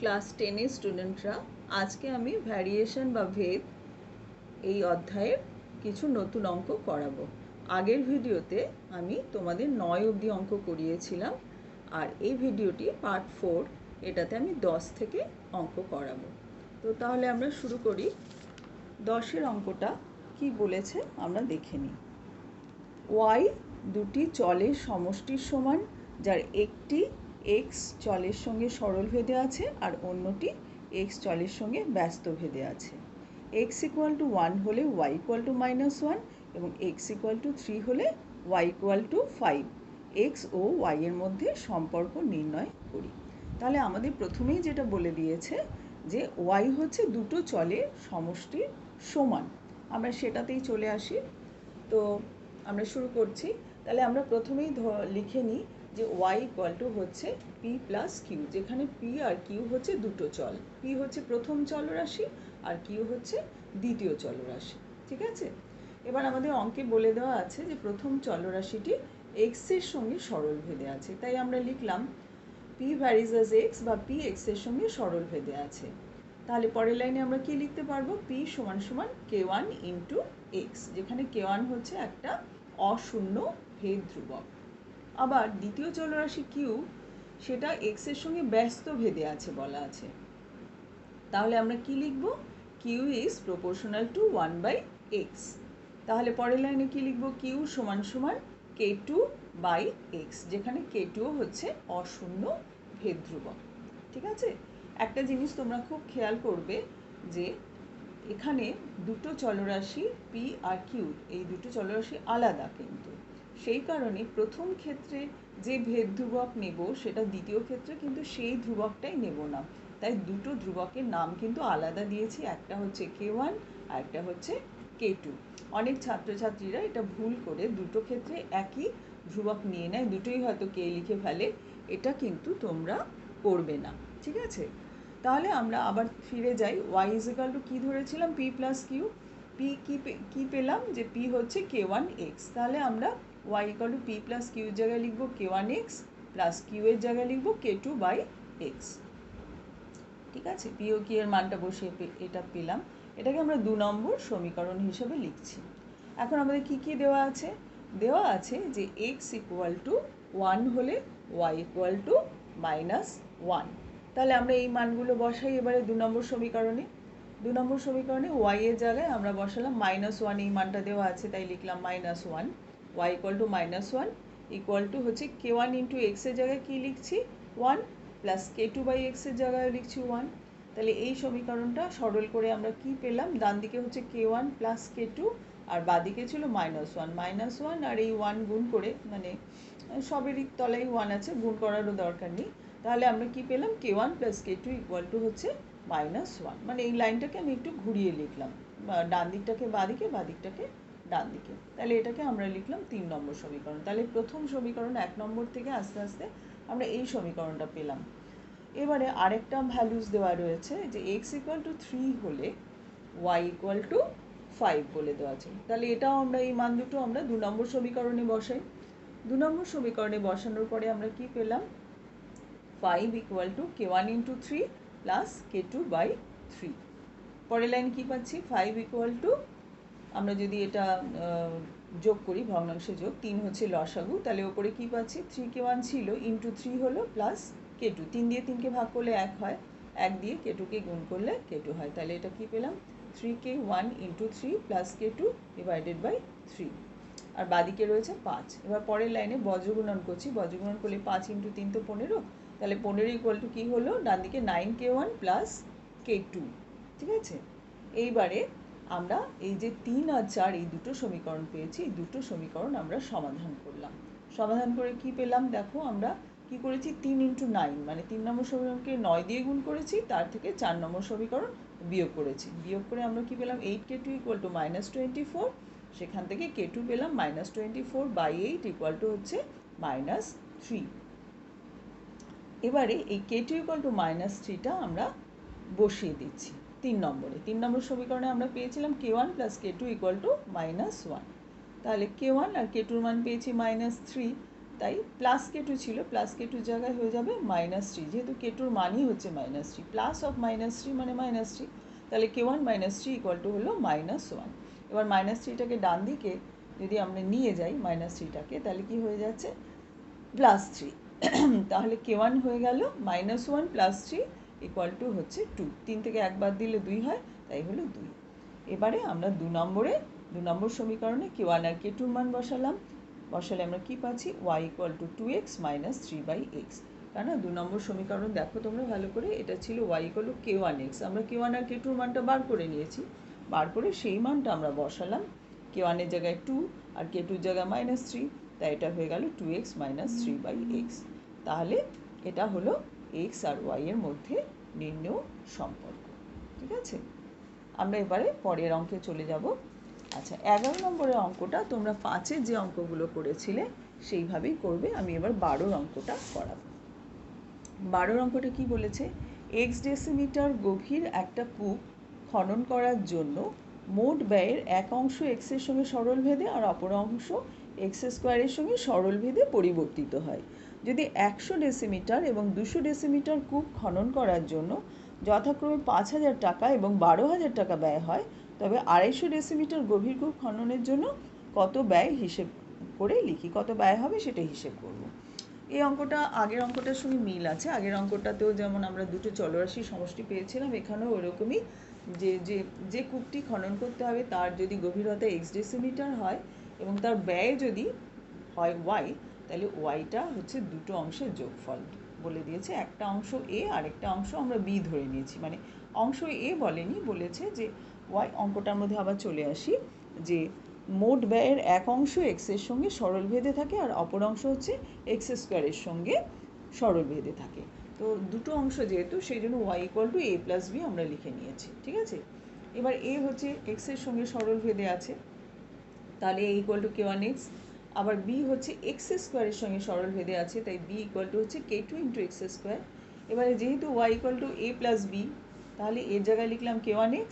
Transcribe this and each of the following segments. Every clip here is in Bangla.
ক্লাস 10 এর স্টুডেন্টরা, আজকে আমি ভ্যারিয়েশন বা ভেদ এই অধ্যায়ের কিছু নতুন অঙ্ক করাবো। আগের ভিডিওতে আমি তোমাদের 9 অবধি অঙ্ক করিয়েছিলাম, আর এই ভিডিওটি পার্ট 4, এটাতে আমি 10 থেকে অঙ্ক করাবো। তো তাহলে আমরা শুরু করি। 10-এর অঙ্কটা কি বলেছে আমরা দেখে নিই। ওয়াই দুটি চলের সমষ্টির সমান, যার একটি এক্স চলের সঙ্গে সরল ভেদে আছে আর অন্যটি এক্স চলের সঙ্গে ব্যস্ত ভেদে আছে। এক্স ইকুয়াল টু 1 হলে ওয়াই ইকুয়াল টু -1 এবং এক্স ইকুয়াল টু 3 হলে ওয়াই ইকুয়াল টু 5। এক্স ও ওয়াই এর মধ্যে সম্পর্ক নির্ণয় করি। তাহলে আমাদের প্রথমেই যেটা বলে দিয়েছে যে ওয়াই হচ্ছে দুটো চলের সমষ্টির সমান। আমরা সেটাতেই চলে আসি। তো আমরা শুরু করছি। তাহলে আমরা প্রথমেই লিখে নিই যে y ইকুয়াল টু হচ্ছে p প্লাস কিউ, যেখানে p আর কিউ হচ্ছে দুটো চল। p হচ্ছে প্রথম চলরাশি আর কিউ হচ্ছে দ্বিতীয় চলরাশি। ঠিক আছে, এবার আমাদের অঙ্কে বলে দেওয়া আছে যে প্রথম চলরাশিটি x এর সঙ্গে সরল ভেদে আছে, তাই আমরা লিখলাম p ভ্যারিজ অ্যাজ x বা p x এর সঙ্গে সরল ভেদে আছে। তাহলে পরের লাইনে আমরা কি লিখতে পারবো? p সমান সমান k1 ইন্টু এক্স, যেখানে k1 হচ্ছে একটা অশূন্য ভেদ ধ্রুবক। আবার দ্বিতীয় চলরাশি কিউ, সেটা এক্স এর সঙ্গে ব্যস্ত ভেদে আছে বলা আছে। তাহলে আমরা কি লিখব? Q is proportional to 1/x। তাহলে পরের লাইনে কি লিখব? কিউ সমান সমান k2 বাই এক্স, যেখানে k2 হচ্ছে অশূন্য ভেদ ধ্রুবক। ঠিক আছে, একটা জিনিস তোমরা খুব খেয়াল করবে যে এখানে দুটো চলরাশি p আর q, এই দুটো চলরাশি আলাদা, কিন্তু সেই কারণে প্রথম ক্ষেত্রে যে ভেদ ধ্রুবক নেব সেটা দ্বিতীয় ক্ষেত্রে কিন্তু সেই ধ্রুবকটাই নেব না। তাই দুটো ধ্রুবকের নাম কিন্তু আলাদা দিয়েছি, একটা হচ্ছে k1 আর একটা হচ্ছে k2। অনেক ছাত্রছাত্রীরা এটা ভুল করে দুটো ক্ষেত্রে একই ধ্রুবক নিয়ে নেয়, দুটোই হয়তো k লিখে ফেলে। এটা কিন্তু তোমরা করবে না, ঠিক আছে? তাহলে আমরা আবার ফিরে যাই। y ইজ ইকুয়াল টু কী ধরেছিলাম? p plus Q. p কী পেলাম? যে p হচ্ছে k1x। তাহলে আমরা y equal to p plus কিউর জায়গায় লিখব k1x প্লাস কিউ এর জায়গায় লিখব k2 বাই এক্স। ঠিক আছে, p ও q এর মানটা বসিয়ে এটা পেলাম। এটাকে আমরা 2 নম্বর সমীকরণ হিসেবে লিখছি। এখন আমাদের কি কি দেওয়া আছে? দেওয়া আছে যে x ইকুয়াল টু 1 হলে y ইকুয়াল টু -1। তাহলে আমরা এই মানগুলো বসাই এবারে 2 নম্বর সমীকরণে। 2 নম্বর সমীকরণে y এর জায়গায় আমরা বসালাম -1, এই মানটা দেওয়া আছে তাই লিখলাম -1। y equal two -1 equal to হচ্ছে k1 ইন্টু এক্স এর জায়গায় কী লিখছি? 1 প্লাস k2 বাই এক্স এর জায়গায় লিখছি 1। তাহলে এই সমীকরণটা সরল করে আমরা কি পেলাম? ডান দিকে হচ্ছে k1 প্লাস k2 আর বাদিকে ছিল -1 আর এই 1 গুণ করে, মানে সবেরই তলায় 1 আছে, গুণ করারও দরকার নেই। তাহলে আমরা কি পেলাম? k1 plus k2 equal to হচ্ছে -1। মানে এই লাইনটাকে আমি একটু ঘুরিয়ে লিখলাম, ডান দিকটাকে বাদিকে, বাদিকটাকে ডান দিকে। তাহলে এটাকে আমরা লিখলাম 3 নম্বর সমীকরণ। তাহলে প্রথম সমীকরণ 1 নম্বর থেকে আস্তে আস্তে আমরা এই সমীকরণটা পেলাম। এবারে আরেকটা ভ্যালুস দেওয়া রয়েছে যে x ইকুয়াল টু 3 হলে y ইকুয়াল টু 5 বলে দেওয়া আছে। তাহলে এটাও আমরা, এই মান দুটো আমরা 2 নম্বর সমীকরণে বসাই। 2 নম্বর সমীকরণে বসানোর পরে আমরা কি পেলাম? 5 equal to k1 into 3 plus k2 by 3। পরের লাইন কী পাচ্ছি? 5 ইকুয়াল টু, আমরা যদি এটা যোগ করি, ভগ্নাংশে যোগ, 3 হচ্ছে লসাগু, তাহলে ওপরে কী পাচ্ছি? 3k1 ছিল ইন্টু 3 হলো প্লাস k2। 3 দিয়ে 3কে ভাগ করলে 1 হয়, 1 দিয়ে k2কে গুণ করলে k2 হয়। তাহলে এটা কী পেলাম? 3k1 into 3 plus k2 divided by 3। আর বাদিকে রয়েছে 5। এবার পরের লাইনে বজ্রগুণন করছি। বজ্রগুণন করলে 5 ইন্টু 3 তো 15। তাহলে 15 ইকুয়াল টু কী হলো? ডান দিকে 9k1 প্লাস k2। ঠিক আছে, এইবারে আমরা এই যে 3 আর 4 এই দুটো সমীকরণ পেয়েছি, এই দুটো সমীকরণ আমরা সমাধান করলাম। সমাধান করে কি পেলাম? দেখো আমরা কি করেছি? 3 ইন্টু 9, মানে 3 নম্বর সমীকরণকে 9 দিয়ে গুণ করেছি, তার থেকে 4 নম্বর সমীকরণ বিয়োগ করেছি। বিয়োগ করে আমরা কি পেলাম? 8k2 equal to -24। সেখান থেকে k2 পেলাম -24/8 ইকুয়াল টু হচ্ছে -3। এবারে এই k2 ইকুয়াল টু -3টা আমরা বসিয়ে দিচ্ছি 3 নম্বরে। 3 নম্বর সমীকরণে আমরা পেয়েছিলাম k1 plus k2 equal to -1। তাহলে k1 আর k2 মান পেয়েছি -3। তাই প্লাস K2 ছিল, প্লাস K2 জায়গায় হয়ে যাবে -3, যেহেতু K2-র মানই হচ্ছে -3, প্লাস অফ -3 মানে -3, তাহলে K1 -3 ইকুয়াল টু হলো -1। এবার -3টাকে ডান দিকে যদি আমরা নিয়ে যাই -3টাকে, তাহলে কি হয়ে যাচ্ছে +3। তাহলে K1 হয়ে গেল -1 + 3 ইকুয়াল টু হচ্ছে 2। 3 থেকে 1 বাদ দিলে 2 হয়, তাই হলো 2। এবারে আমরা 2 নম্বর সমীকরণে K1 আর K2 মান বসালে আমরা কি পাচ্ছি, y equal two 2x - 3/x। কারণ 2 নম্বর সমীকরণ দেখো তোমরা ভালো করে, এটা ছিল y ইকুয়াল টু K1x। আমরা K1 আর K2 মানটা বার করে নিয়েছি, বার করে সেই মানটা আমরা বসালাম। K1 এর জায়গায় 2 আর K2 এর জায়গায় -3, তাই এটা হয়ে গেল 2x - 3/x। তাহলে এটা হলো x আর y এর মধ্যে নির্ণেয় সম্পর্ক। ঠিক আছে, আমরা এবারে পরের অঙ্কে চলে যাব। আচ্ছা, 11 নম্বরের অঙ্কটা তোমরা 5-এর যে অঙ্কগুলো করেছিলে সেইভাবেই করবে। আমি এবার 12 অঙ্কটা করাবো। 12 অঙ্কটা কি বলেছে, x ডেসিমিটার গভীর একটা কূপ খনন করার জন্য মোট ব্যয়ের এক অংশ x এর সঙ্গে সরলভেদে আর অপর অংশ x স্কোয়ারের সঙ্গে সরলভেদে পরিবর্তিত হয়। যদি 100 ডেসিমিটার এবং 200 ডেসিমিটার কূপ খনন করার জন্য যথাক্রমে 5,000 টাকা এবং 12,000 টাকা ব্যয় হয়, তবে 250 ডেসিমিটার গভীর কূপ খননের জন্য কত ব্যয় হিসেব করে লিখি। কত ব্যয় হবে সেটা হিসেব করব। এই অঙ্কটা আগের অঙ্কটার সঙ্গে মিল আছে। আগের অঙ্কটাতেও যেমন আমরা দুটো চলরাশির সমষ্টি পেয়েছিলাম, এখানেও ওরকমই যে কূপটি খনন করতে হবে তার যদি গভীরতা x ডেসিমিটার হয় এবং তার ব্যয় যদি হয় y, তাহলে ওয়াইটা হচ্ছে দুটো অংশের যোগফল বলে দিয়েছে। একটা অংশ a আর একটা অংশ আমরা b ধরে নিয়েছি, মানে অংশ a বলেনি, বলেছে যে y। অঙ্কটার মধ্যে আবার চলে আসি, যে মোট ব্যয়ের এক অংশ x এর সঙ্গে সরলভেদে থাকে আর অপর অংশ হচ্ছে x স্কোয়ারের সঙ্গে সরলভেদে থাকে। তো দুটো অংশ যেহেতু, সেই জন্য y equal two a plus b আমরা লিখে নিয়েছি। ঠিক আছে, এবার a হচ্ছে x এর সঙ্গে সরলভেদে আছে, তাহলে a ইকুয়াল টু K1x। আবার b হচ্ছে x স্কোয়ারের সঙ্গে সরলভেদে আছে, তাই b ইকুয়াল টু হচ্ছে K2 × x স্কোয়ার। এবারে যেহেতু y equal two a plus b, তাহলে এর জায়গায় লিখলাম K1x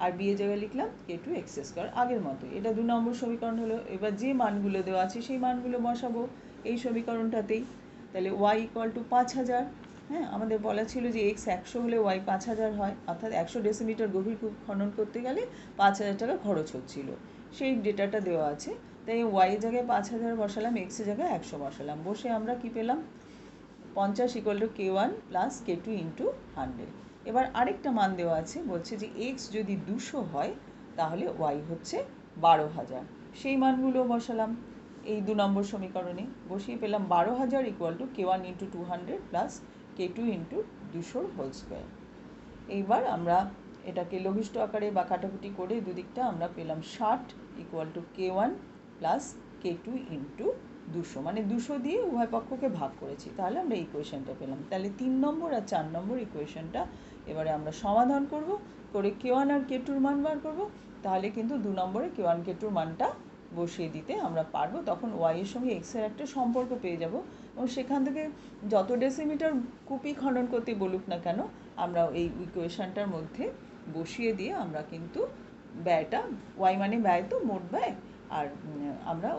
আর b এর জায়গায় লিখলাম K2x স্কোয়ার, আগের মতো। এটা 2 নম্বর সমীকরণ হলো। এবার যে মানগুলো দেওয়া আছে সেই মানগুলো বসাবো এই সমীকরণটাতেই। তাহলে y ইকুয়াল টু 5,000। হ্যাঁ, আমাদের বলা ছিল যে x 100 হলে y 5,000 হয়, অর্থাৎ 100 ডেসিমিটার গভীর কূপ খনন করতে গেলে 5,000 টাকা খরচ হচ্ছিল, সেই ডেটাটা দেওয়া আছে। তাই y এর জায়গায় 5,000 বসালাম, x এর জায়গায় 100 বসালাম। বসে আমরা কি পেলাম, 50 equal to K1 plus K2 into 100। এবার আরেকটা মান দেওয়া আছে, বলছে যে x যদি 200 হয় তাহলে y হচ্ছে 12,000। সেই মানগুলো বসালাম এই 2 নম্বর সমীকরণে। বসিয়ে পেলাম 12,000 equal to K1 into 200 plus K2 into 200 whole square. এইবার আমরা এটাকে লঘিষ্ঠ আকারে বা কাটাকুটি করে দুদিকটা আমরা পেলাম 60 equal to K1 plus K2 into 200, মানে 200 দিয়ে উভয় পক্ষকে ভাগ করেছি, তাহলে আমরা ইকুয়েশনটা পেলাম। তাহলে 3 নম্বর আর 4 নম্বর ইকুয়েশনটা এবারে আমরা সমাধান করব, করে K1 আর K2-র মান বার করব। তাহলে কিন্তু 2 নম্বরে K1 K2-র মানটা বসিয়ে দিতে আমরা পারবো। তখন y এর সঙ্গে x এর একটা সম্পর্ক পেয়ে যাব, এবং সেখান থেকে যত ডেসিমিটার কূপই খনন করতে বলুক না কেন, আমরা এই ইকুয়েশনটার মধ্যে বসিয়ে দিয়ে আমরা কিন্তু ব্যয়টা, y মানে ব্যয় তো মোট ব্যয়, আর আমরা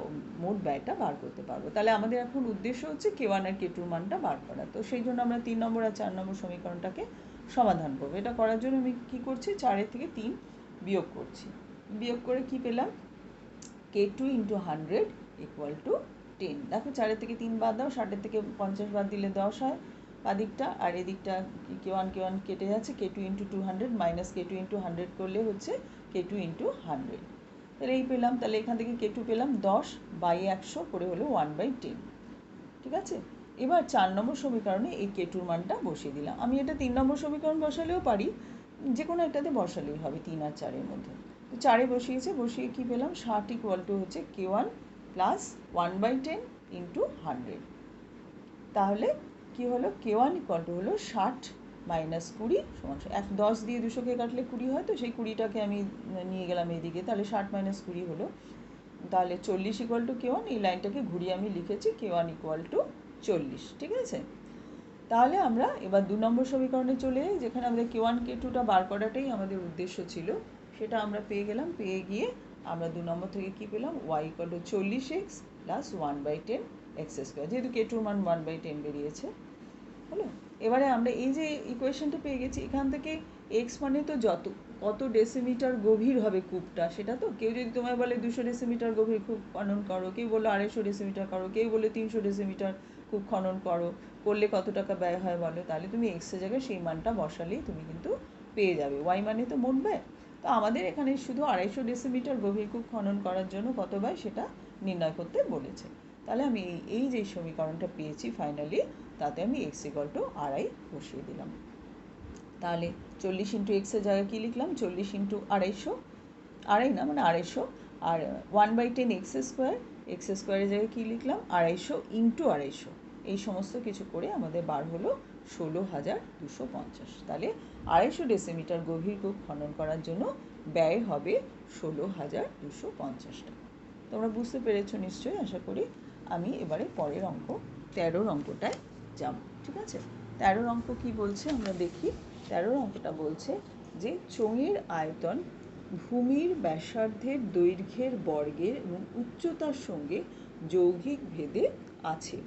মোট ব্যয়টা বার করতে পারবো। তাহলে আমাদের এখন উদ্দেশ্য হচ্ছে K1 আর K2-র মানটা বার করা। তো সেই জন্য আমরা 3 নম্বর আর 4 নম্বর সমীকরণটাকে সমাধান করবো। এটা করার জন্য আমি কী করছি, 4 থেকে 3 বিয়োগ করছি। বিয়োগ করে কি পেলাম, K2 ইন্টু 100 ইকুয়াল টু 10। দেখো 4 থেকে 3 বাদ দাও, 60 থেকে 50 বাদ দিলে 10 হয় বাদিকটা, আর এদিকটা K1 কেটে যাচ্ছে। K2 into 200 minus K2 into 100 করলে হচ্ছে K2 ইন্টু 100। তাহলে এই পেলাম, তাহলে এখান থেকে K2 পেলাম 10/100 করে হলো 1/10। ঠিক আছে, এবার 4 নম্বর সমীকরণে এই K2-র মানটা বসিয়ে দিলাম। আমি এটা 3 নম্বর সমীকরণ বসালেও পারি, যে কোনো একটাতে বসালেই হবে 3 আর 4-এর মধ্যে। তো 4-এ বসিয়েছে, বসিয়ে কি পেলাম, 60 ইকুয়াল টু হচ্ছে K1 প্লাস 1/10 ইন্টু 100। তাহলে কি হলো, K1 ইকুয়াল টু হলো 60 মাইনাস 20 সমান 10 দিয়ে 200কে কাটলে 20 হয়, তো সেই 20টাকে আমি নিয়ে গেলাম এইদিকে, তাহলে 60 মাইনাস 20 হলো, তাহলে 40 ইকুয়াল টু K1। এই লাইনটাকে ঘুরিয়ে আমি লিখেছি K1 ইকুয়াল টু 40। ঠিক আছে, তাহলে আমরা এবার 2 নম্বর সমীকরণে চলে যাই, যেখানে আমাদের K1 K2টা বার করাটাই আমাদের উদ্দেশ্য ছিল। সেটা আমরা পেয়ে গেলাম। পেয়ে গিয়ে আমরা 2 নম্বর থেকে কি পেলাম, y equal two 40x plus 1/10 x square, যেহেতু কে2 মান 1/10 বেরিয়েছে। হলো, এবারে আমরা এই যে ইকুয়েশনটা পেয়ে গেছি, এখান থেকে এক্স মানে তো কত ডেসিমিটার গভীর হবে কূপটা, সেটা তো কেউ যদি তোমায় বলে 200 ডেসিমিটার গভীর কূপ খনন করো, কেউ বললো 250 ডেসিমিটার করো, কেউ বললো 300 ডেসিমিটার কূপ খনন করলে কত টাকা ব্যয় হয় বলো, তাহলে তুমি এক্সের জায়গায় সেই মানটা বসালেই তুমি কিন্তু পেয়ে যাবে। ওয়াই মানে তো মোট ব্যয়। তো আমাদের এখানে শুধু 250 ডেসিমিটার গভীর কূপ খনন করার জন্য কত ব্যয় সেটা নির্ণয় করতে বলেছে। তাহলে আমি এই যে সমীকরণটা পেয়েছি ফাইনালি, তাতে আমি এক্স ইকুয়াল টু 2.5 বসিয়ে দিলাম। তাহলে 40 ইন্টু এক্সের জায়গায় কী লিখলাম, 40 ইন্টু 250, 2.5 না মানে 250, আর 1/10 এক্স স্কোয়ারের জায়গায় কী লিখলাম 250 ইন্টু 250, এই সমস্ত কিছু করে আমাদের বার হলো 16,250। তাহলে 250 ডেসিমিটার গভীর কূপ খনন করার জন্য ব্যয় হবে 16,250 টাকা। তোমরা বুঝতে পেরেছো নিশ্চয়ই, আশা করি। আমি এবারে পরের অঙ্ক 13 অঙ্কটায় যাব। ঠিক আছে, 13 অঙ্ক কি বলছে আমরা দেখি। 13 অঙ্কটা বলছে যে চোঙের আয়তন ভূমির ব্যাসার্ধের দৈর্ঘ্যের বর্গের এবং উচ্চতার সঙ্গে যৌগিক ভেদে আছে।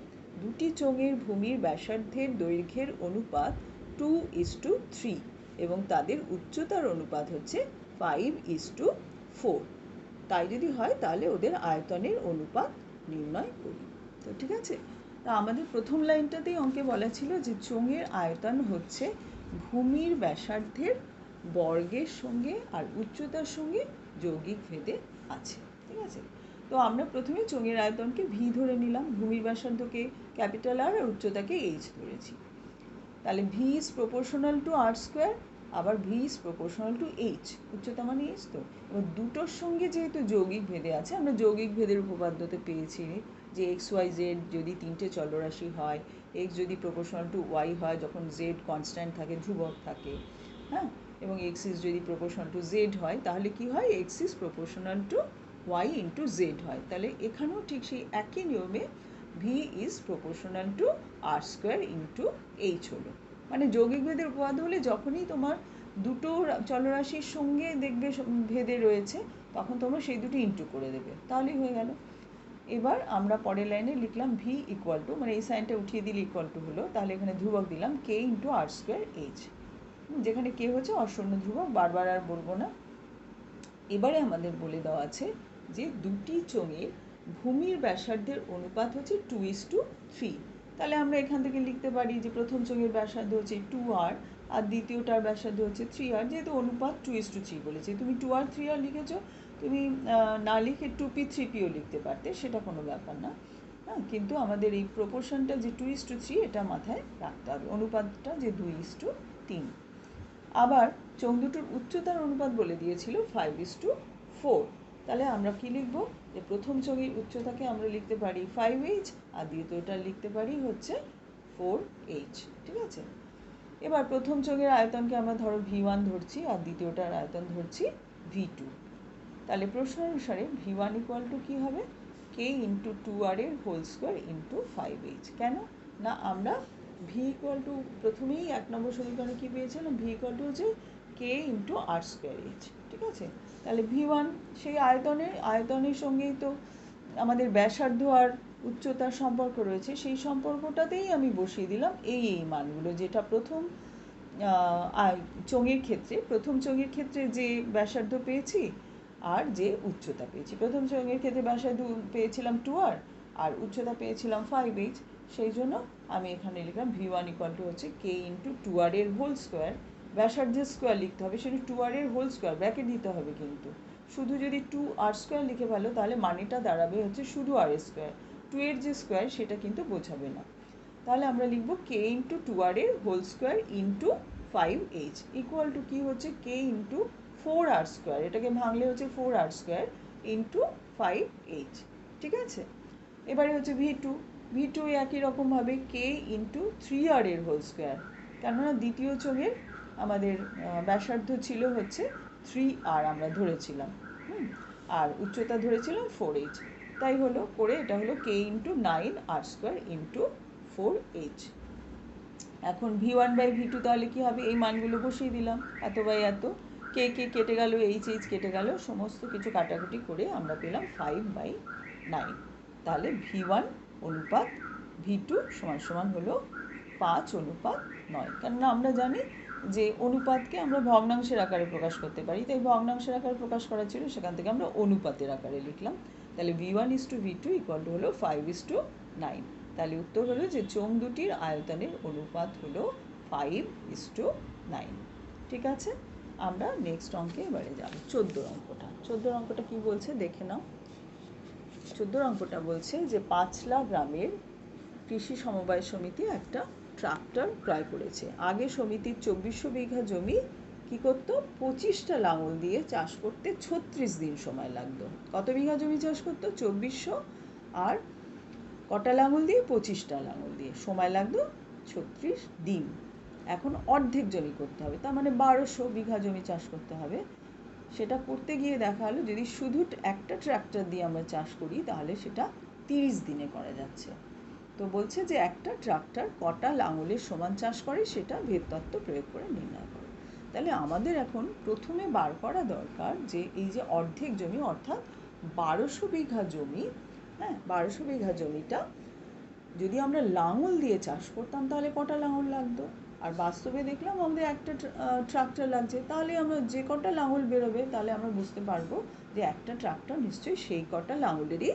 দুটি চোঙের ভূমির ব্যাসার্ধের দৈর্ঘ্যের অনুপাত 2:3 এবং তাদের উচ্চতার অনুপাত হচ্ছে 5:4। তাই যদি হয় তাহলে ওদের আয়তনের অনুপাত নির্ণয় করি। তো ঠিক আছে, তা আমাদের প্রথম লাইনটাতেই অঙ্কে বলা ছিল যে চোঙের আয়তন হচ্ছে ভূমির ব্যাসার্ধের বর্গের সঙ্গে আর উচ্চতার সঙ্গে যৌগিক ভেদে আছে। ঠিক আছে, তো আমরা প্রথমে চোঙের আয়তনকে ভি ধরে নিলাম, ভূমির ব্যাসার্ধকে ক্যাপিটাল আর উচ্চতাকে এইচ ধরেছি। তাহলে V is proportional to R square, আবার V is proportional to H, উচ্চতা মানে এইচ। তো এবার দুটোর সঙ্গে যেহেতু যৌগিক ভেদে আছে, আমরা যৌগিক ভেদের উপপাদ্যতে পেয়েছি যে এক্স ওয়াই জেড যদি তিনটে চলরাশি হয়, এক্স যদি প্রপোর্শনাল টু ওয়াই হয় যখন জেড কনস্ট্যান্ট থাকে, ধ্রুবক থাকে, হ্যাঁ, এবং এক্স ইজ যদি প্রপোর্শনাল টু জেড হয়, তাহলে কি হয়, X is proportional to Y into Z হয়। তাহলে এখানেও ঠিক সেই একই নিয়মে V is proportional to R square into H হলো। মানে যৌগিক ভেদের উপপাদ্য হলে যখনই তোমার দুটো চলরাশির সঙ্গে দেখবে ভেদে রয়েছে, তখন তোমরা সেই দুটো ইন্টু করে দেবে, তাহলেই হয়ে গেল। এবার আমরা পরের লাইনে লিখলাম ভি ইকুয়াল টু, মানে এই সাইনটা উঠিয়ে দিলে ইকুয়াল টু হলো, তাহলে এখানে ধ্রুবক দিলাম কে ইন্টু আর স্কোয়ার এইচ, যেখানে কে হচ্ছে অশূন্য ধ্রুবক, বারবার আর বলবো না। এবারে আমাদের বলে দেওয়া আছে যে দুটি চোঙের ভূমির ব্যাসার্ধের অনুপাত হচ্ছে 2:3। তাহলে আমরা এখান থেকে লিখতে পারি যে প্রথম চোঙের ব্যাসার্ধ হচ্ছে 2r আর দ্বিতীয়টার ব্যাসার্ধ হচ্ছে 3r, যেহেতু অনুপাত 2:3 বলেছে। তুমি 2r 3r লিখেছো, তুমি না লিখে 2p 3pও লিখতে পারতে, সেটা কোনো ব্যাপার না। হ্যাঁ, কিন্তু আমাদের এই প্রপোর্শনটা যে 2:3 এটা মাথায় রাখতে হবে, অনুপাতটা যে 2:3। আবার চোঙ দুটোর উচ্চতার অনুপাত বলে দিয়েছিল 5:4। তাহলে আমরা কি লিখব, যে প্রথম চোঙের উচ্চতাকে আমরা লিখতে পারি 5h আর দ্বিতীয়টা লিখতে পারি হচ্ছে 4h। ঠিক আছে, এবার প্রথম চোঙের আয়তনকে আমরা ধরো v1 ধরছি আর দ্বিতীয়টার আয়তন ধরছি v2। তাহলে প্রশ্ন অনুসারে v1 ইকুয়াল টু কী হবে, k ইন্টু 2r এর হোল স্কোয়ার ইন্টু 5h। কেন না, আমরা ভি ইকুয়াল টু প্রথমেই 1 নম্বর সমীকরণে কী পেয়েছিলাম, ভি ইকুয়াল টু হচ্ছে কে ইন্টু আর স্কোয়ার এইচ। ঠিক আছে, তাহলে v1 সেই আয়তনের সঙ্গেই তো আমাদের ব্যাসার্ধ আর উচ্চতার সম্পর্ক রয়েছে, সেই সম্পর্কটাতেই আমি বসিয়ে দিলাম এই মানগুলো, যেটা প্রথম চোঙের ক্ষেত্রে, প্রথম চোঙের ক্ষেত্রে যে ব্যাসার্ধ পেয়েছি আর যে উচ্চতা পেয়েছি। প্রথম চোঙের ক্ষেত্রে ব্যাসার্ধ পেয়েছিলাম 2r আর উচ্চতা পেয়েছিলাম 5h, সেই জন্য আমি এখানে লিখলাম v1 ইকুয়াল টু হচ্ছে k ইন্টু 2r এর হোল স্কোয়ার, ব্যাসার্ধের স্কোয়ার লিখতে হবে, সেটা 2r এর হোল স্কোয়ার ব্র্যাকেট দিতে হবে, কিন্তু শুধু যদি 2r স্কোয়ার লিখে ফেলো তাহলে মানেটা দাঁড়াবে হচ্ছে শুধু r স্কোয়ার, 2 এর যে স্কোয়ার সেটা কিন্তু বোঝাবে না। তাহলে আমরা লিখব k ইন্টু 2r এর whole square into 5h equal to কী হচ্ছে k ইন্টু 4r স্কোয়ার, এটাকে ভাঙলে হচ্ছে 4r স্কোয়ার ইন্টু 5h। ঠিক আছে, এবারে হচ্ছে v2 একই রকমভাবে k ইন্টু 3r এর হোল স্কোয়ার, কেননা দ্বিতীয় চোঙের আমাদের ব্যাসার্ধ ছিল হচ্ছে 3r আমরা ধরেছিলাম, আর উচ্চতা ধরেছিলাম 4h, তাই হলো করে এটা হলো k into 9r square into 4h। এখন v1 বাই v2 তাহলে কী হবে, এই মানগুলো বসিয়ে দিলাম, এত বাই এত, কে কেটে গেল, এইচ কেটে গেল, সমস্ত কিছু কাটাকুটি করে আমরা পেলাম 5/9। তাহলে v1 অনুপাত V2 সমান হলো 5:9। কেননা আমরা জানি যে অনুপাতকে আমরা ভগ্নাংশের আকারে প্রকাশ করতে পারি, তাই ভগ্নাংশের আকারে প্রকাশ করা ছিল, সেখান থেকে আমরা অনুপাতের আকারে লিখলাম। তাহলে V1:V2 হলো 5:9। তাহলে উত্তর হলো যে চোঙ দুটির আয়তনের অনুপাত হলো 5:9। ঠিক আছে, আমরা নেক্সট অঙ্কে এবারে যাব। 14 অঙ্কটা কি বলছে দেখে নাও। 14 অঙ্কটা বলছে যে পাঁচলা গ্রামের কৃষি সমবায় সমিতি একটা ট্রাক্টর ক্রয় করেছে। আগে সমিতির 2400 বিঘা জমি কি করতো, 25টা লাঙল দিয়ে চাষ করতে 36 দিন সময় লাগতো। কত বিঘা জমি চাষ করতো? 2400। আর কটা লাঙল দিয়ে? 25টা লাঙল দিয়ে। সময় লাগতো 36 দিন। এখন অর্ধেক জমি করতে হবে, তার মানে 1200 বিঘা জমি চাষ করতে হবে। সেটা করতে গিয়ে দেখা হলো যদি শুধু একটা ট্রাক্টর দিয়ে আমরা চাষ করি তাহলে সেটা 30 দিনে করা যাচ্ছে। তো বলছে যে একটা ট্রাক্টর কটা লাঙলের সমান চাষ করে সেটা ভেদতত্ত্ব প্রয়োগ করে নির্ণয় করো। তাহলে আমাদের এখন প্রথমে বার করা দরকার যে এই যে অর্ধেক জমি অর্থাৎ 1200 বিঘা জমি, হ্যাঁ 1200 বিঘা জমিটা যদি আমরা লাঙল দিয়ে চাষ করতাম তাহলে কটা লাঙল লাগতো। আর বাস্তবে দেখলাম আমাদের একটা ট্রাক্টর লাগছে, তাহলে আমরা যে কটা লাঙল বেরোবে তাহলে আমরা বুঝতে পারবো যে একটা ট্রাক্টর নিশ্চয়ই সেই কটা লাঙলেরই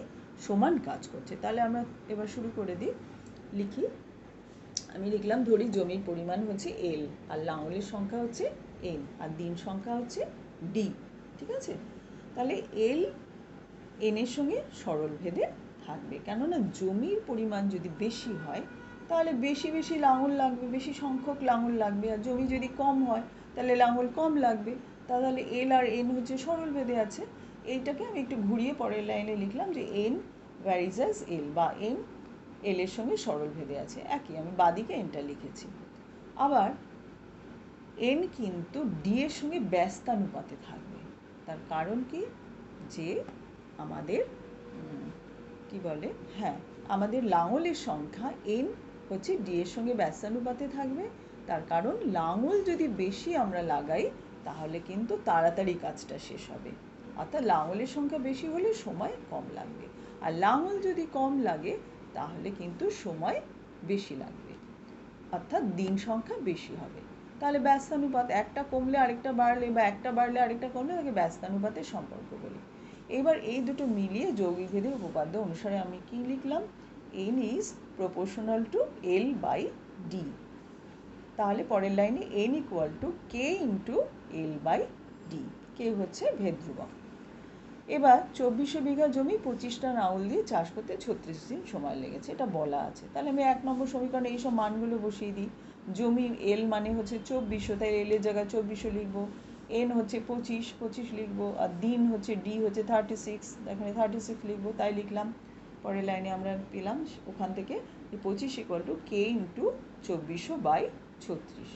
সমান কাজ করছে। তাহলে আমরা এবার শুরু করে দিই, লিখি। আমি লিখলাম, ধরি জমির পরিমাণ হচ্ছে L, আর লাঙলের সংখ্যা হচ্ছে N, আর দিন সংখ্যা হচ্ছে D। ঠিক আছে, তাহলে L N এর সঙ্গে সরল ভেদে থাকবে, কেননা জমির পরিমাণ যদি বেশি হয় তাহলে বেশি বেশি লাঙল লাগবে, বেশি সংখ্যক লাঙল লাগবে। আর জমি যদি কম হয় তাহলে লাঙল কম লাগবে। তাহলে L আর N হচ্ছে সরল ভেদে আছে। এইটাকে আমি একটু ঘুরিয়ে পরের লাইনে লিখলাম যে N ভ্যারিজ অ্যাজ L, বা N L এর সঙ্গে সরল ভেদে আছে। একই, আমি বাদিকে Nটা লিখেছি। আবার N কিন্তু D এর সঙ্গে ব্যস্তানুপাতে থাকবে। তার কারণ কি, যে আমাদের কি বলে, হ্যাঁ আমাদের লাঙলের সংখ্যা N হচ্ছে D এর সঙ্গে ব্যস্তানুপাতে থাকবে। তার কারণ লাঙল যদি বেশি আমরা লাগাই তাহলে কিন্তু তাড়াতাড়ি কাজটা শেষ হবে, অর্থাৎ লাঙলের সংখ্যা বেশি হলে সময় কম লাগবে। আর লাঙল যদি কম লাগে তাহলে কিন্তু সময় বেশি লাগবে, অর্থাৎ দিন সংখ্যা বেশি হবে। তাহলে ব্যস্তানুপাত, একটা কমলে আরেকটা বাড়লে বা একটা বাড়লে আরেকটা কমলে তাকে ব্যস্তানুপাতের সম্পর্ক বলি। এবার এই দুটো মিলিয়ে যৌগিক ভেদের উপপাদ্য অনুসারে আমি কি লিখলাম, N is proportional to L/D। তাহলে পরের লাইনে N equal to K into L/D, K হচ্ছে ভেদ ধ্রুবক। এবার 2400 বিঘা জমি 25টা লাঙল দিয়ে চাষ করতে 36 দিন সময় লেগেছে, এটা বলা আছে। তাহলে আমি 1 নম্বর সমীকরণে এইসব মানগুলো বসিয়ে দিই। জমি L মানে হচ্ছে 2400, তাই L এর জায়গায় 2400 লিখবো। N হচ্ছে 25 লিখবো। আর দিন হচ্ছে D হচ্ছে 36, এখানে 36 লিখবো, তাই লিখলাম। পরের লাইনে আমরা পেলাম ওখান থেকে 25 equal to K into 2400/36।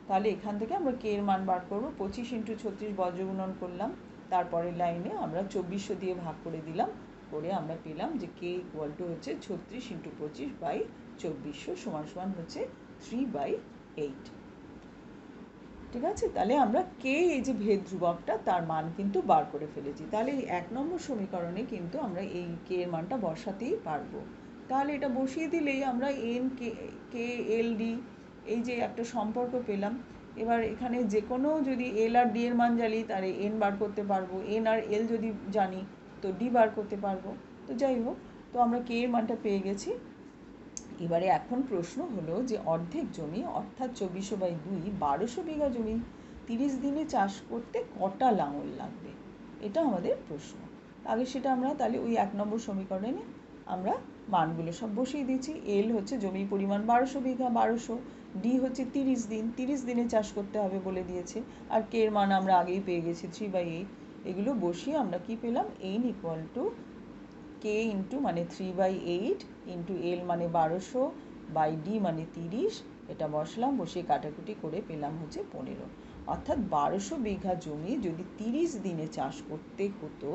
তাহলে এখান থেকে আমরা K এর মান বার করবো। 25 into 36 বজ্রগুণন করলাম, তারপরের লাইনে আমরা 2400 দিয়ে ভাগ করে দিলাম, করে আমরা পেলাম যে K equal to হচ্ছে 36 into 25/2400 সমান হচ্ছে 3/8। ঠিক আছে, তাহলে আমরা K এই যে ভেদ ধ্রুবকটা তার মান কিন্তু বার করে ফেলেছি। তাহলে এই 1 নম্বর সমীকরণে কিন্তু আমরা এই K এর মানটা বসাতেই পারবো। তাহলে এটা বসিয়ে দিলেই আমরা N K L D এই যে একটা সম্পর্ক পেলাম। এবার এখানে যে কোনো যদি L আর D এর মান জানি তাহলে N বার করতে পারবো, N আর L যদি জানি তো D বার করতে পারবো। তো যাই হোক, তো আমরা K এর মানটা পেয়ে গেছি। এবারে এখন প্রশ্ন হলো যে অর্ধেক জমি অর্থাৎ 2400/2 1200 বিঘা জমি 30 দিনে চাষ করতে কটা লাঙল লাগবে, এটা আমাদের প্রশ্ন। আগে সেটা আমরা তাহলে ওই 1 নম্বর সমীকরণে আমরা মানগুলো সব বসিয়ে দিচ্ছি। L হচ্ছে জমির পরিমাণ 1200 বিঘা, 1200। D হচ্ছে 30 দিন, 30 দিনে চাষ করতে হবে বলে দিয়েছে। আর K এর মান আমরা আগেই পেয়ে গেছি 3/8। এগুলো বসিয়ে আমরা কি পেলাম, N equal to K into মানে 3/8 ইন্টু L মানে 1200 বাই D মানে 30, এটা বসলাম, বসিয়ে কাটাকুটি করে পেলাম হচ্ছে 15। অর্থাৎ 1200 বিঘা জমি যদি 30 দিনে চাষ করতে হতো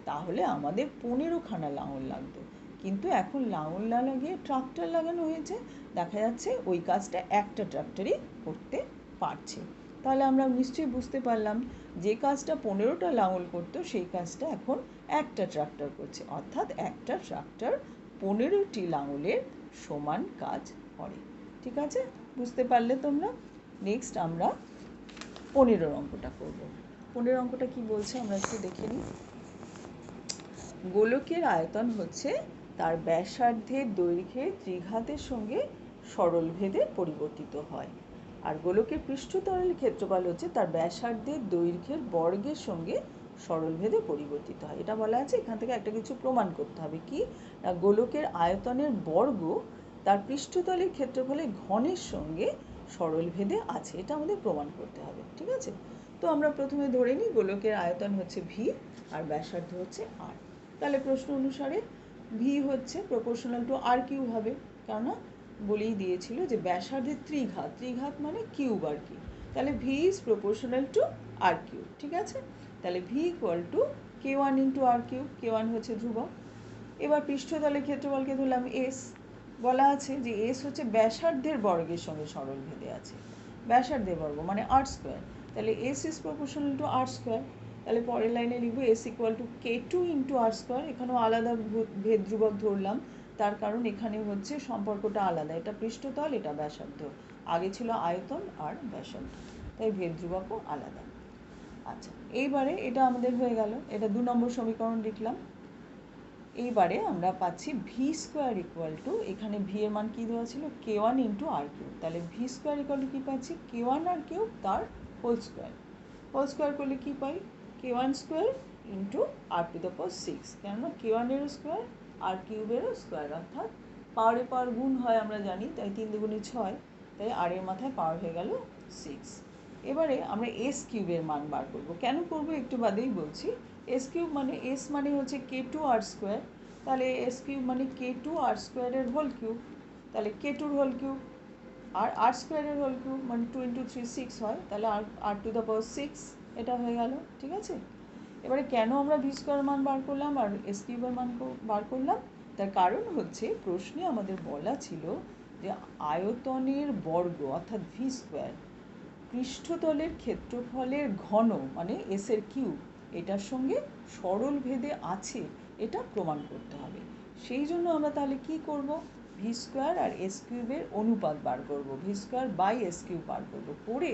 তাহলে আমাদের 15খানা লাঙল লাগতো। কিন্তু এখন লাঙল না লাগিয়ে ট্রাক্টর লাগানো হয়েছে, দেখা যাচ্ছে ওই কাজটা একটা ট্রাক্টরই করতে পারছে। তাহলে আমরা নিশ্চয়ই বুঝতে পারলাম যে কাজটা 15টা লাঙল করতো সেই কাজটা এখন একটা ট্রাক্টর করছে, অর্থাৎ একটা ট্রাক্টর 15টি লাঙলের সমান কাজ করে। ঠিক আছে, বুঝতে পারলে তোমরা? নেক্সট আমরা 15 অঙ্কটা করব। 15 অঙ্কটা কি বলছে আমরা একটু দেখে নিই। গোলকের আয়তন হচ্ছে তার ব্যাসার্ধের দৈর্ঘ্যের ত্রিঘাতের সঙ্গে সরলভেদে পরিবর্তিত হয়, আর গোলকের পৃষ্ঠতলের ক্ষেত্রফল হচ্ছে তার ব্যাসার্ধের দৈর্ঘ্যের বর্গের সঙ্গে সরলভেদে পরিবর্তিত হয়। এটা বলা আছে, এখান থেকে একটা কিছু প্রমাণ করতে হবে। কি না, গোলকের আয়তনের বর্গ তার পৃষ্ঠতলের ক্ষেত্রফলের ঘনের সঙ্গে সরলভেদে আছে, এটা আমাদের প্রমাণ করতে হবে। ঠিক আছে, তো আমরা প্রথমে ধরে নিই গোলকের আয়তন হচ্ছে ভি আর ব্যাসার্ধ হচ্ছে আর। তাহলে প্রশ্ন অনুসারে ভি হচ্ছে প্রপোর্শনাল টু আর কিউব হবে, কেননা বলেই দিয়েছিল যে ব্যাসার্ধের ত্রিঘাত, ত্রিঘাত মানে কিউব আর কি। তাহলে V is proportional to R cube. ঠিক আছে, তাহলে V equal to k1 into R cube, k1 হচ্ছে ধ্রুবক। এবার পৃষ্ঠতলের ক্ষেত্রফলকে ধরলাম এস। বলা আছে যে এস হচ্ছে ব্যাসার্ধের বর্গের সঙ্গে সরলভেদে আছে, ব্যাসার্ধের বর্গ মানে আর স্কোয়ার। তাহলে S is proportional to R square. তাহলে পরের লাইনে লিখবো S equal to k2 into R square. এখানেও আলাদা ভেদ ধ্রুবক ধরলাম, তার কারণ এখানে হচ্ছে সম্পর্কটা আলাদা, এটা পৃষ্ঠতল এটা ব্যাসার্ধ, আগে ছিল আয়তন আর ব্যাসার্ধ, তাই ভেদ ধ্রুবকও আলাদা। আচ্ছা, এইবারে এটা আমাদের হয়ে গেল, এটা 2 নম্বর সমীকরণ লিখলাম। এইবারে আমরা পাচ্ছি ভি স্কোয়ার ইকুয়াল টু, এখানে ভি এর মান কী দেওয়া ছিল, k1 ইন্টু আর কিউব। তাহলে ভি স্কোয়ার ইকুয়াল টু কী পাচ্ছি, k1 আর কিউব তার হোল স্কোয়ার। হোল স্কোয়ার করলে কী পাই, k1 square into R to the power 6, কেননা k1 এরও স্কোয়ার আর কিউবেরও স্কোয়ার, অর্থাৎ পাওয়ারে পাওয়ার গুণ হয় আমরা জানি, তাই 3 দুগুণে 6, তাই আর এর মাথায় পাওয়ার হয়ে গেল 6। এবারে আমরা এস কিউবের মান বার করব। কেন করব একটু বাদেই বলছি। এস কিউব মানে এস মানে হচ্ছে k2 আর স্কোয়ার, তাহলে এস কিউব মানে k2 আর স্কোয়ারের হোল কিউব, তাহলে k2 হোল কিউব আর আর স্কোয়ারের হোল কিউব মানে 2 ইন্টু 3 6 হয়, তাহলে আর টু দ্য পাওয়ার 6 এটা হয়ে গেল। ঠিক আছে, এবারে কেন আমরা ভি স্কোয়ারের মান বার করলাম আর এস কিউবের মান বার করলাম, তার কারণ হচ্ছে প্রশ্নে আমাদের বলা ছিল যে আয়তনের বর্গ অর্থাৎ ভি স্কোয়ার পৃষ্ঠতলের ক্ষেত্রফলের ঘন মানে এস এর কিউব এটার সঙ্গে সরলভেদে আছে, এটা প্রমাণ করতে হবে। সেই জন্য আমরা তাহলে কি করব, ভি স্কোয়ার আর এস কিউবের অনুপাত বার করব, V square by S cube বার করব। করে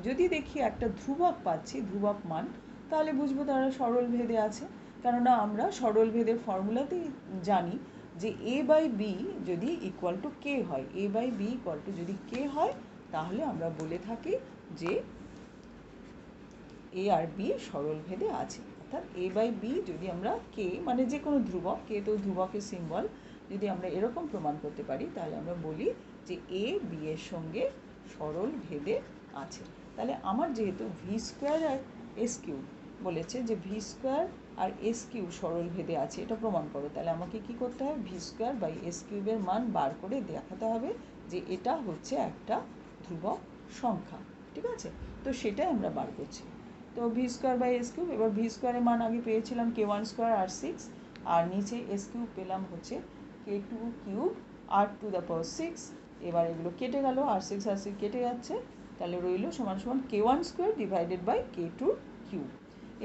যদি দেখি একটা ধ্রুবক পাচ্ছি, ধ্রুবক মান, তাহলে বুঝবো তারা সরলভেদে আছে। কেননা আমরা সরলভেদের ফর্মুলাতেই জানি যে এ বাই বি যদি ইকুয়াল টু কে হয়, এ বাই বি ইকুয়াল টু যদি কে হয়, তাহলে আমরা বলে থাকি যে এ আর বি সরলভেদে আছে। অর্থাৎ এ বাই বি যদি আমরা কে মানে যে কোনো ধ্রুবক, কে তো ধ্রুবকের সিম্বল, যদি আমরা এরকম প্রমাণ করতে পারি তাহলে আমরা বলি যে এ বি এর সঙ্গে সরলভেদে আছে। তাহলে আমার যেহেতু ভি স্কোয়ার আর এস কিউব বলেছে যে ভি স্কোয়ার আর এস কিউব সরলভেদে আছে, এটা প্রমাণ করো, তাহলে আমাকে কি করতে হবে, ভি স্কোয়ার বাই এস কিউবের মান বার করে দেখাতে হবে যে এটা হচ্ছে একটা ধ্রুবক সংখ্যা। ঠিক আছে, তো সেটাই আমরা বার করছি। তো V square by S cube, এবার ভি স্কোয়ারের মান আগে পেয়েছিলাম k1 স্কোয়ার আর 6, আর নিচে এস কিউব পেলাম হচ্ছে k2 cube R to the power 6। এবার এগুলো কেটে গেল, আর 6 আর 6 কেটে যাচ্ছে, তাহলে রইল সমান সমান k1 square divided by k2 cube.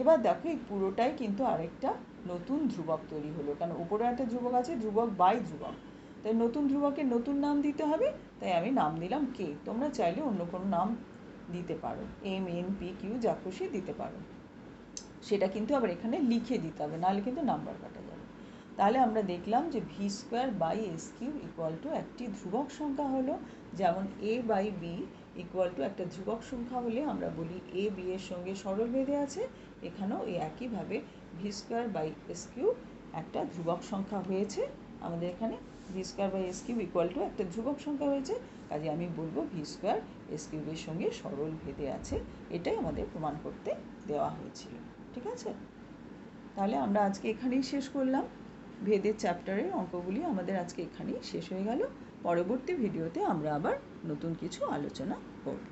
এবার দেখো এই পুরোটাই কিন্তু আরেকটা নতুন ধ্রুবক তৈরি হলো, কারণ উপরে একটা ধ্রুবক আছে, ধ্রুবক বাই ধ্রুবক, তাই নতুন ধ্রুবকের নতুন নাম দিতে হবে, তাই আমি নাম দিলাম কে। তোমরা চাইলে অন্য কোনো নাম দিতে পারো, এম এন পি কিউ যা খুশি দিতে পারো, সেটা কিন্তু আবার এখানে লিখে দিতে হবে, নাহলে কিন্তু নাম্বার কাটা যাবে। তাহলে আমরা দেখলাম যে V square by S cube equal to একটি ধ্রুবক সংখ্যা হলো, যেমন A by B equal to একটা ধ্রুবক সংখ্যা হলে আমরা বলি এ বি এর সঙ্গে সরলভেদে আছে, এখানেও এই একইভাবে V square by S cube একটা ধ্রুবক সংখ্যা হয়েছে আমাদের এখানে, V square by S cube equal to একটা ধ্রুবক সংখ্যা হয়েছে, কাজে আমি বলবো ভি স্কোয়ার এস কিউবের সঙ্গে সরলভেদে আছে, এটাই আমাদের প্রমাণ করতে দেওয়া হয়েছিল। ঠিক আছে, তাহলে আমরা আজকে এখানেই শেষ করলাম, ভেদের চ্যাপ্টারের অঙ্কগুলি আমাদের আজকে এখানেই শেষ হয়ে গেল। পরবর্তী ভিডিওতে আমরা আবার নতুন কিছু আলোচনা করব।